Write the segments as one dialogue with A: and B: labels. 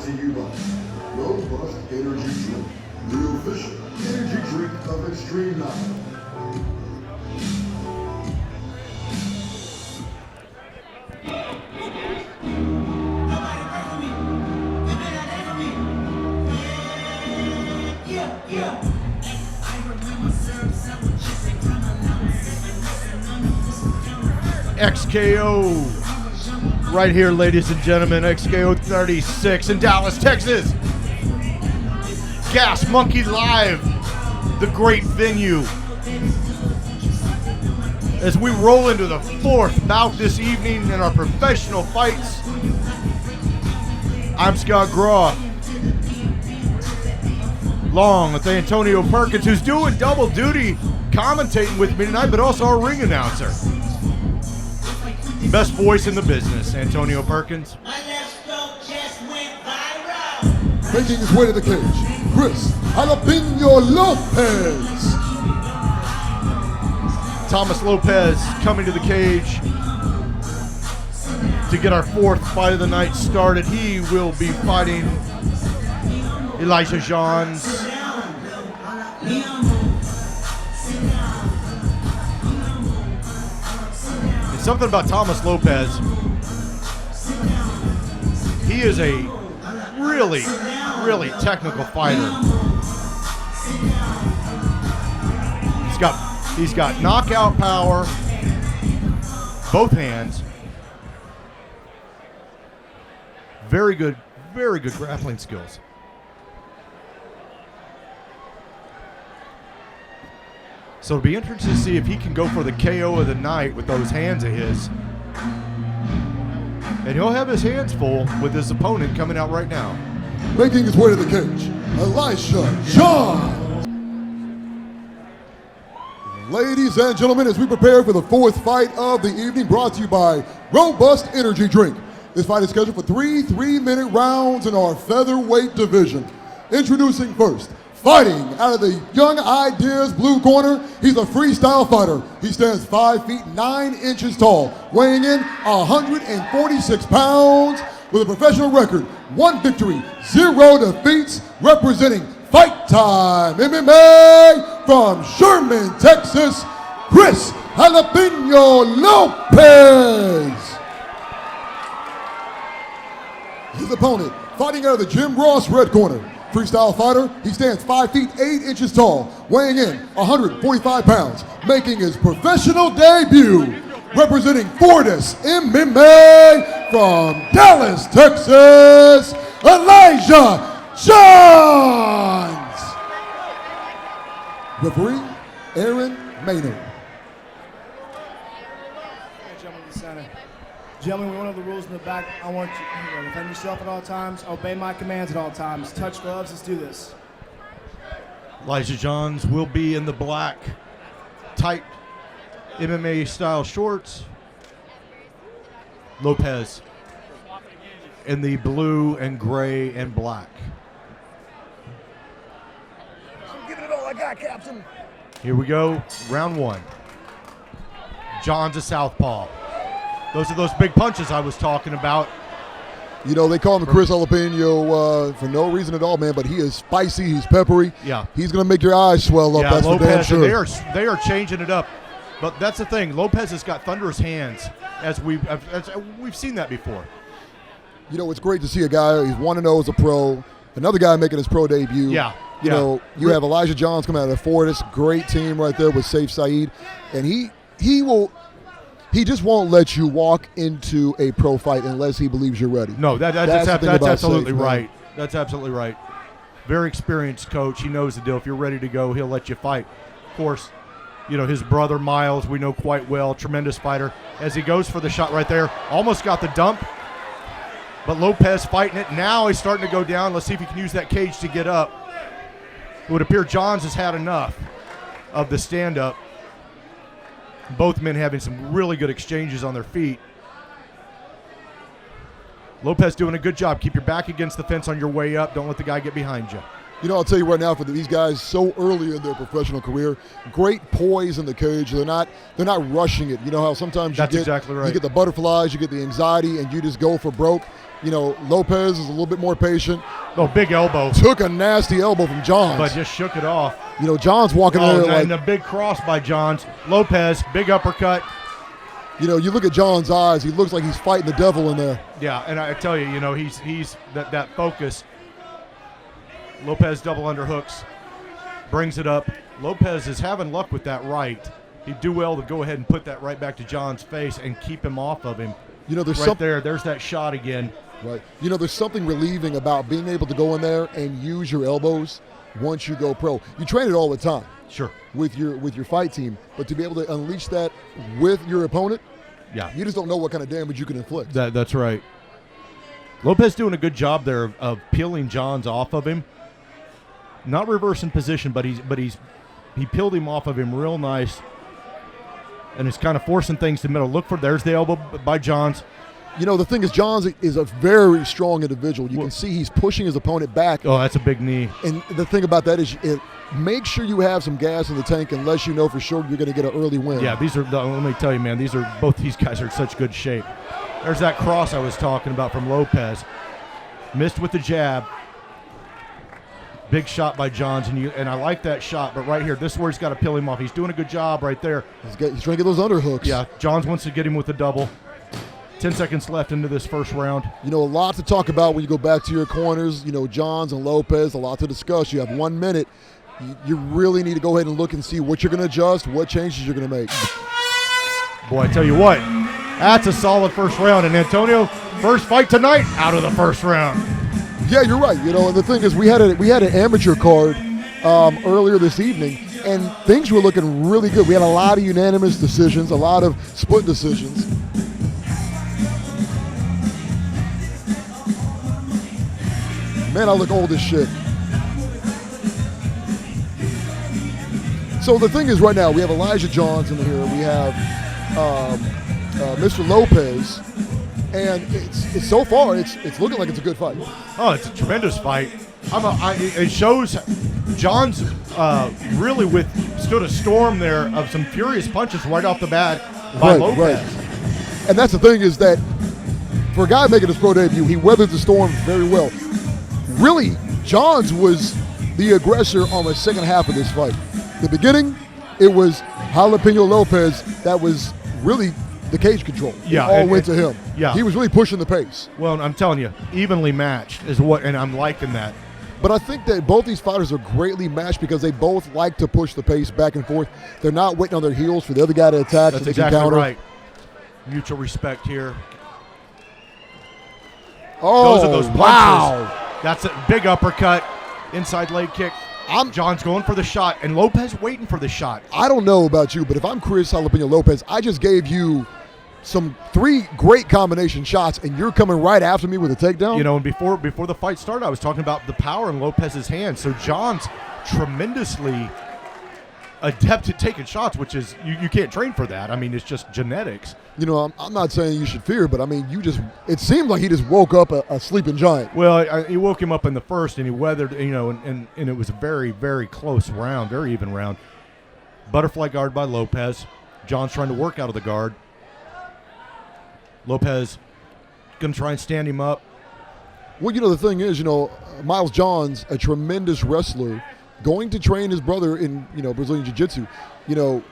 A: to you by Lopez Energy Drink, the official energy drink of Extreme Night.
B: XKO right here, ladies and gentlemen. XKO 36 in Dallas, Texas. Gas Monkey Live, the great venue. As we roll into the fourth bout this evening in our professional fights, I'm Scott Graw, along with Antonio Perkins, who's doing double duty commentating with me tonight, but also our ring announcer. Best voice in the business, Antonio Perkins.
A: Making his way to the cage, Chris Jalapeno Lopez.
B: Thomas Lopez coming to the cage to get our fourth fight of the night started. He will be fighting Elijah Johns. Something about Thomas Lopez. He is a really, really technical fighter. He's got knockout power, both hands. Very good grappling skills. So it'll be interesting to see if he can go for the KO of the night with those hands of his. And he'll have his hands full with his opponent coming out right now.
A: Making his way to the cage, Elijah Johns. Ladies and gentlemen, as we prepare for the fourth fight of the evening, brought to you by Robust Energy Drink. This fight is scheduled for three 3-minute rounds in our featherweight division. Introducing first, fighting out of the Young Ideas blue corner, he's a freestyle fighter. He stands 5 feet 9 inches tall, weighing in 146 pounds, with a professional record, 1 victory, 0 defeats, representing Fight Time MMA from Sherman, Texas, Chris Jalapeno Lopez. His opponent, fighting out of the Jim Ross red corner, freestyle fighter, he stands 5 feet 8 inches tall, weighing in 145 pounds, making his professional debut, representing Fortis MMA from Dallas, Texas, Elijah Johns. Referee, Aaron Maynard.
C: Gentlemen, we went over the rules in the back. I want you to defend yourself at all times, obey my commands at all times. Touch gloves, let's do this.
B: Elijah Johns will be in the black, tight MMA style shorts. Lopez in the blue and gray and black.
C: I'm giving it all I got, Captain.
B: Here we go, round one. Johns a southpaw. Those are those big punches I was talking about.
A: You know, they call him Chris Jalapeno for no reason at all, man, but he is spicy, he's peppery.
B: Yeah.
A: He's going to make your eyes swell up,
B: Yeah,
A: that's
B: Lopez,
A: for damn sure.
B: they are changing it up. But that's the thing, Lopez has got thunderous hands, as we've seen that before.
A: You know, it's great to see a guy, he's 1-0 as a pro, another guy making his pro debut.
B: Yeah.
A: You know, you have Elijah Johns coming out of Fortis, great team right there with Saif Saeed, and he just won't let you walk into a pro fight unless he believes you're ready.
B: No, that's absolutely
A: Saif,
B: right. That's absolutely right. Very experienced coach. He knows the deal. If you're ready to go, he'll let you fight. Of course, you know, his brother Miles, we know quite well, tremendous fighter. As he goes for the shot right there, almost got the dump, but Lopez fighting it. Now he's starting to go down. Let's see if he can use that cage to get up. It would appear Johns has had enough of the stand-up. Both men having some really good exchanges on their feet. Lopez doing a good job. Keep your back against the fence on your way up. Don't let the guy get behind you.
A: You know, I'll tell you right now, for these guys so early in their professional career, great poise in the cage. They're not rushing it. You know how sometimes
B: That's exactly right.
A: You get the butterflies, you get the anxiety, and you just go for broke. You know, Lopez is a little bit more patient.
B: Oh, big elbow.
A: Took a nasty elbow from Johns.
B: But just shook it off.
A: You know, Johns walking in there like...
B: And a big cross by Johns. Lopez, big uppercut.
A: You know, you look at John's eyes, he looks like he's fighting the devil in there.
B: Yeah, and I tell you, you know, he's that focus. Lopez double underhooks, brings it up. Lopez is having luck with that right. He'd do well to go ahead and put that right back to John's face and keep him off of him.
A: You know, there's
B: there's that shot again.
A: Right. You know, there's something relieving about being able to go in there and use your elbows once you go pro. You train it all the time.
B: Sure.
A: With your fight team, but to be able to unleash that with your opponent,
B: yeah,
A: you just don't know what kind of damage you can inflict.
B: That's right. Lopez doing a good job there of peeling Johns off of him. Not reversing position, but he peeled him off of him real nice, and it's kind of forcing things to the middle. There's the elbow by Johns.
A: You know, the thing is, Johns is a very strong individual. You can see he's pushing his opponent back.
B: Oh, that's a big knee.
A: And the thing about that is, make sure you have some gas in the tank unless you know for sure you're going to get an early win.
B: Yeah, let me tell you, man, both these guys are in such good shape. There's that cross I was talking about from Lopez. Missed with the jab. Big shot by Johns, and I like that shot, but right here, this is where he's got to peel him off. He's doing a good job right there.
A: He's trying to get those underhooks.
B: Yeah, Johns wants to get him with the double. 10 seconds left into this first round.
A: You know, a lot to talk about when you go back to your corners. You know, Johns and Lopez, a lot to discuss. You have 1 minute. You really need to go ahead and look and see what you're going to adjust, what changes you're going to make.
B: Boy, I tell you what, that's a solid first round. And Antonio, first fight tonight out of the first round.
A: Yeah, you're right. You know, and the thing is, we had an amateur card earlier this evening, and things were looking really good. We had a lot of unanimous decisions, a lot of split decisions. Man, I look old as shit. So the thing is, right now, we have Elijah Johns in here. We have Mr. Lopez. And it's so far, it's looking like it's a good fight.
B: Oh, it's a tremendous fight. It shows Johns really withstood a storm there of some furious punches right off the bat by Lopez.
A: Right. And that's the thing is that for a guy making his pro debut, he weathered the storm very well. Really, Johns was the aggressor on the second half of this fight. The beginning, it was Jalapeno Lopez that was really the cage control.
B: Yeah,
A: it all went to him.
B: Yeah,
A: he was really pushing the pace.
B: Well, I'm telling you, evenly matched is what, and I'm liking that.
A: But I think that both these fighters are greatly matched because they both like to push the pace back and forth. They're not waiting on their heels for the other guy to attack.
B: That's
A: so
B: exactly
A: counter.
B: right. Mutual respect here.
A: Oh,
B: those are those punches.
A: Wow.
B: That's a big uppercut, inside leg kick. John's going for the shot, and Lopez waiting for the shot.
A: I don't know about you, but if I'm Chris Jalapeno Lopez, I just gave you some 3 great combination shots, and you're coming right after me with a takedown?
B: You know, and before the fight started, I was talking about the power in Lopez's hands. So John's tremendously adept at taking shots, which is, you can't train for that. I mean, it's just genetics.
A: You know, I'm not saying you should fear, but I mean, it seemed like he just woke up a sleeping giant.
B: Well, he woke him up in the first, and he weathered, you know, and it was a very, very close round, very even round. Butterfly guard by Lopez. John's trying to work out of the guard. Lopez going to try and stand him up.
A: Well, you know, the thing is, you know, Miles Johns, a tremendous wrestler, going to train his brother in, you know, Brazilian Jiu-Jitsu. You know,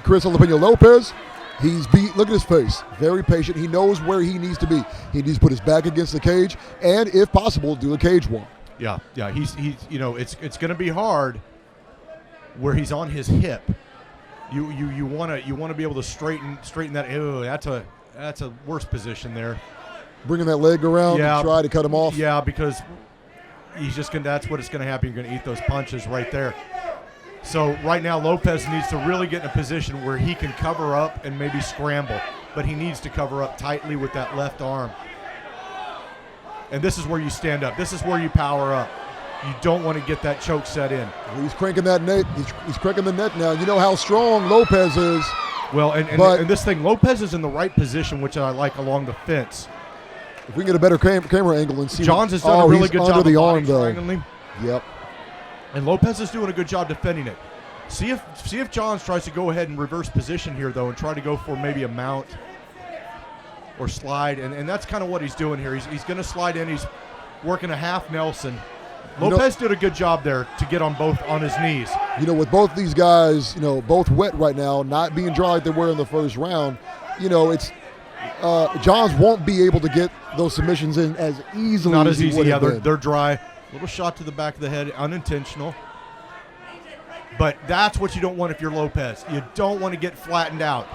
A: Chris Jalapeno Lopez, look at his face, very patient. He knows where he needs to be. He needs to put his back against the cage and, if possible, do a cage walk. Yeah.
B: He's you know, it's going to be hard where he's on his hip. You want to be able to straighten that. Ew, that's a worse position there.
A: Bringing that leg around to try to cut him off.
B: Yeah, because he's just going. That's what it's going to happen. You're going to eat those punches right there. So right now, Lopez needs to really get in a position where he can cover up and maybe scramble, but he needs to cover up tightly with that left arm. And this is where you stand up. This is where you power up. You don't want to get that choke set in.
A: He's cranking that net. He's cranking the net now. You know how strong Lopez is.
B: Well, and this thing, Lopez is in the right position, which I like, along the fence.
A: If we can get a better camera angle and see.
B: Johns has done a really good job
A: under the
B: of
A: arm, though.
B: strangling.
A: Yep.
B: And Lopez is doing a good job defending it. See if Johns tries to go ahead and reverse position here, though, and try to go for maybe a mount or slide. And that's kind of what he's doing here. He's going to slide in. He's working a half Nelson. Lopez did a good job there to get on his knees.
A: With both these guys, both wet right now, not being dry like they were in the first round, it's Johns won't be able to get those submissions in as easily.
B: Not as easy. Yeah,
A: been.
B: They're dry. Little shot to the back of the head, unintentional. But that's what you don't want if you're Lopez. You don't want to get flattened out.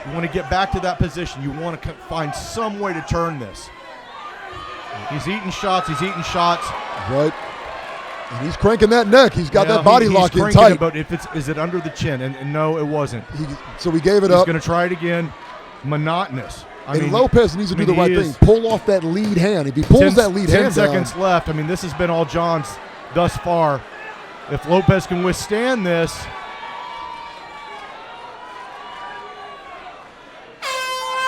B: You want to get back to that position. You want to find some way to turn this. He's eating shots.
A: Right. And he's cranking that neck. He's got that body lock in tight.
B: But is it under the chin? And no, it wasn't.
A: So he gave it
B: up.
A: He's
B: going to try it again. Monotonous.
A: Lopez needs to do the right thing. Pull off that lead hand. If he pulls that lead hand
B: 10 seconds left. This has been all Johns thus far. If Lopez can withstand this.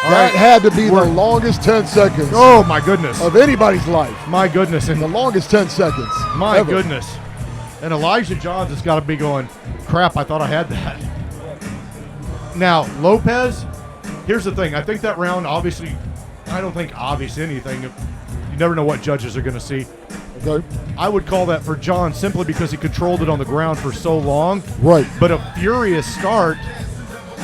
A: That had to be the longest 10 seconds.
B: Oh, my goodness.
A: Of anybody's life.
B: My goodness. And
A: the longest 10 seconds.
B: My goodness. And Elijah Johns has got to be going, crap, I thought I had that. Now, Lopez, here's the thing. I think that round, obviously, I don't think obvious anything. You never know what judges are going to see.
A: Okay.
B: I would call that for John simply because he controlled it on the ground for so long.
A: Right.
B: But a furious start.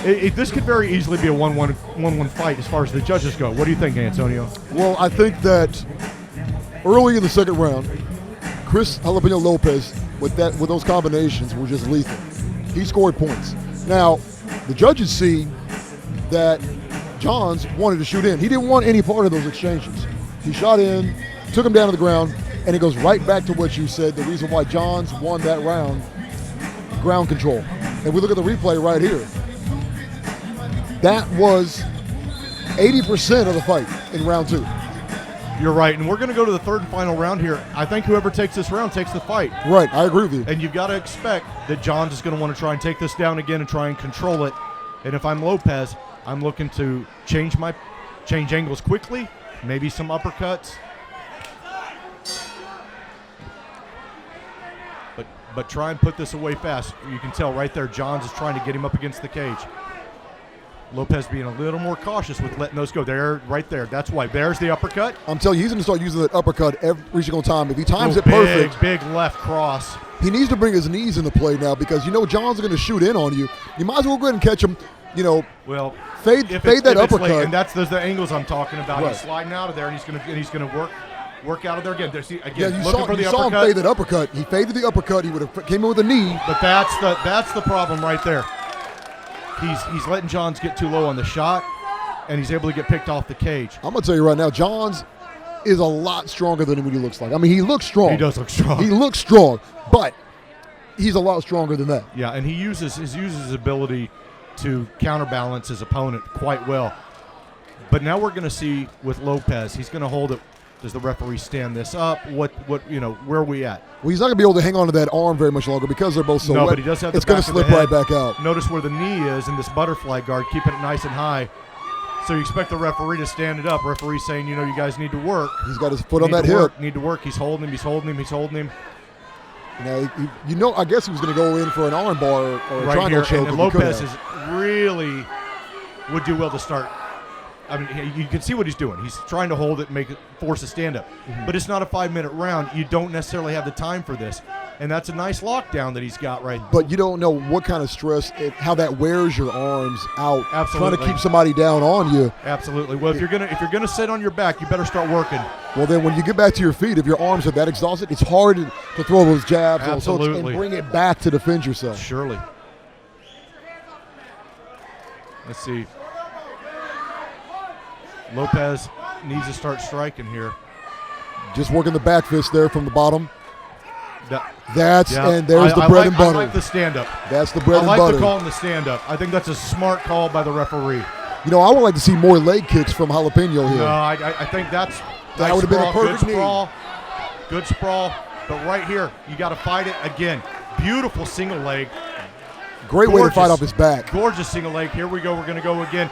B: This could very easily be a 1-1 fight as far as the judges go. What do you think, Antonio?
A: Well, I think that early in the second round, Chris Jalapeno Lopez with those combinations were just lethal. He scored points. Now, the judges see that Johns wanted to shoot in. He didn't want any part of those exchanges. He shot in, took him down to the ground, and it goes right back to what you said, the reason why Johns won that round, ground control. And we look at the replay right here. That was 80% of the fight in round 2.
B: You're right, and we're going to go to the third and final round here. I think whoever takes this round takes the fight.
A: Right, I agree with you.
B: And you've got to expect that Johns is going to want to try and take this down again and try and control it. And if I'm Lopez, I'm looking to change angles quickly, maybe some uppercuts. But try and put this away fast. You can tell right there, Johns is trying to get him up against the cage. Lopez being a little more cautious with letting those go. There, right there. That's why. There's the uppercut.
A: I'm telling you, he's going to start using that uppercut every single time. If he times it perfect.
B: Big left cross.
A: He needs to bring his knees into play now because Johns are going to shoot in on you. You might as well go ahead and catch him.
B: Well,
A: fade that uppercut.
B: Late, and those are the angles I'm talking about.
A: Right.
B: He's sliding out of there, and he's going to work out of there again.
A: You saw him fade that uppercut. He faded the uppercut. He would have came in with a knee.
B: But that's the problem right there. He's letting Johns get too low on the shot, and he's able to get picked off the cage.
A: I'm going to tell you right now, Johns is a lot stronger than what he looks like. He looks strong.
B: He does look strong.
A: He looks strong, but he's a lot stronger than that.
B: Yeah, and he uses his ability to counterbalance his opponent quite well. But now we're going to see with Lopez, he's going to hold it. Does the referee stand this up? Where are we at?
A: Well, he's not going to be able to hang on to that arm very much longer because they're both so wet.
B: But he does have
A: it's going to slip right back out.
B: Notice where the knee is in this butterfly guard, keeping it nice and high. So you expect the referee to stand it up. Referee saying, you guys need to work.
A: He's got his foot on that hip.
B: Need to work. He's holding him.
A: Now, I guess he was going to go in for an arm bar or a
B: right
A: triangle
B: here.
A: choke.
B: And Lopez would do well to start. You can see what he's doing. He's trying to hold it and force a stand-up. Mm-hmm. But it's not a 5-minute round. You don't necessarily have the time for this. And that's a nice lockdown that he's got right.
A: But you don't know what kind of stress, how that wears your arms out.
B: Absolutely.
A: Trying to keep somebody down on you.
B: Absolutely. Well, if you're gonna sit on your back, you better start working.
A: Well, then when you get back to your feet, if your arms are that exhausted, it's hard to throw those jabs
B: and
A: bring it back to defend yourself.
B: Surely. Let's see. Lopez needs to start striking here.
A: Just working the back fist there from the bottom.
B: And
A: there's the bread and butter.
B: I like the stand-up.
A: That's the bread and butter.
B: I like the call in the stand-up. I think that's a smart call by the referee.
A: I would like to see more leg kicks from Jalapeno here.
B: No, I think that
A: would have been a perfect
B: Good sprawl. But right here, you got to fight it again. Beautiful single leg.
A: Great way to fight off his back.
B: Gorgeous single leg. Here we go. We're going to go again.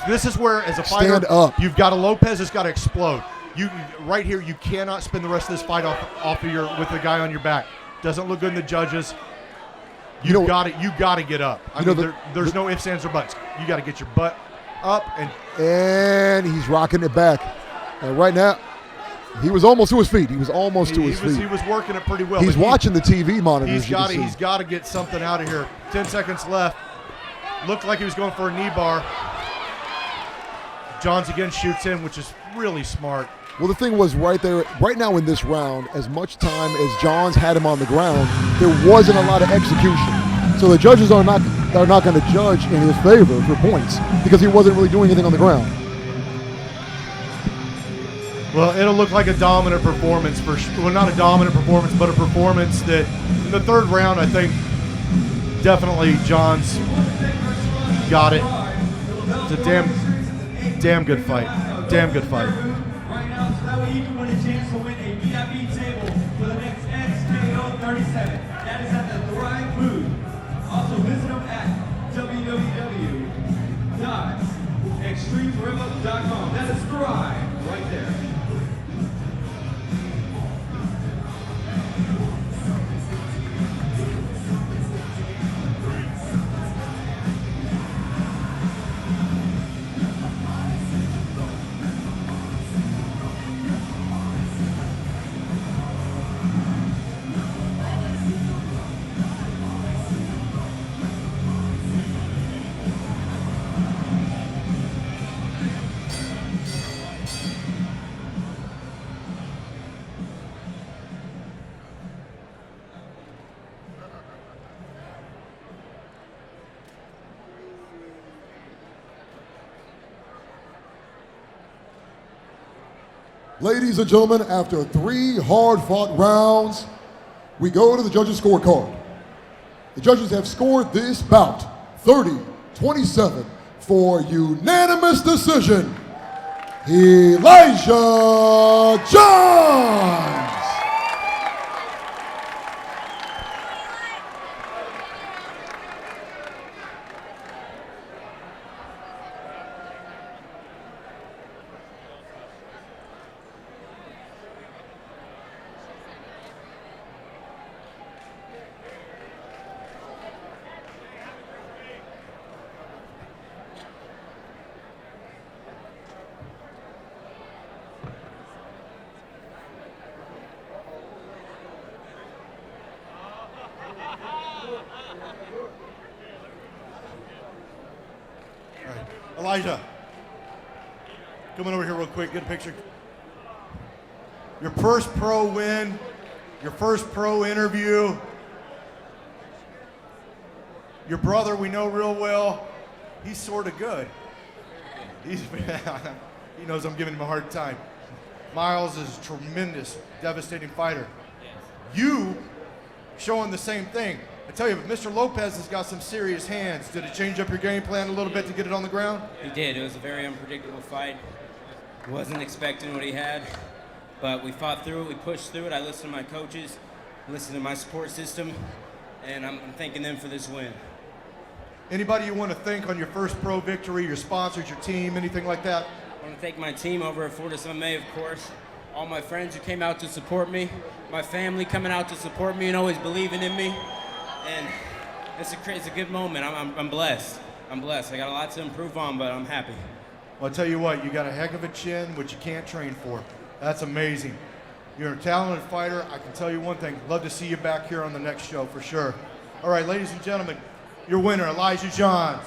B: This is where, as a fighter,
A: stand up.
B: Lopez has got to explode. right here, you cannot spend the rest of this fight off of with the guy on your back. Doesn't look good in the judges. You got to get up. There's no ifs, ands, or buts. You got to get your butt up
A: and he's rocking it back. And right now, he was almost to his feet. He was
B: working it pretty well.
A: He's watching the TV monitors.
B: He's got to get something out of here. 10 seconds left. Looked like he was going for a knee bar. Johns again shoots in, which is really smart.
A: Well, the thing was right now in this round, as much time as Johns had him on the ground, there wasn't a lot of execution. So the judges are not going to judge in his favor for points because he wasn't really doing anything on the ground.
B: Well, it'll look like a dominant performance not a dominant performance, but a performance that in the third round, I think definitely Johns got it. It's a damn good fight. Damn good fight.
D: Right now, so that way you can win a chance to win a VIP table for the next XKO 37. That is at the Thrive booth. Also visit them at www.extremerimba.com. That is Thrive right there.
A: Ladies and gentlemen, after 3 hard-fought rounds, we go to the judges' scorecard. The judges have scored this bout 30-27 for unanimous decision. Elijah Johns.
B: Elijah, coming over here real quick, get a picture. Your first pro win, your first pro interview. Your brother we know real well. He's sort of good. He knows I'm giving him a hard time. Miles is a tremendous, devastating fighter. You showing the same thing. I tell you, Mr. Lopez has got some serious hands. Did it change up your game plan a little bit to get it on the ground?
E: He did. It was a very unpredictable fight. Wasn't expecting what he had, but we fought through it. We pushed through it. I listened to my coaches, listened to my support system, and I'm thanking them for this win.
B: Anybody you want to thank on your first pro victory, your sponsors, your team, anything like that?
E: I want to thank my team over at Fortis MMA, of course. All my friends who came out to support me. My family coming out to support me and always believing in me. And it's a good moment. I'm blessed. I'm blessed. I got a lot to improve on, but I'm happy.
B: Well, I'll tell you what, you got a heck of a chin, which you can't train for. That's amazing. You're a talented fighter. I can tell you one thing. Love to see you back here on the next show for sure. All right, ladies and gentlemen, your winner, Elijah Johns.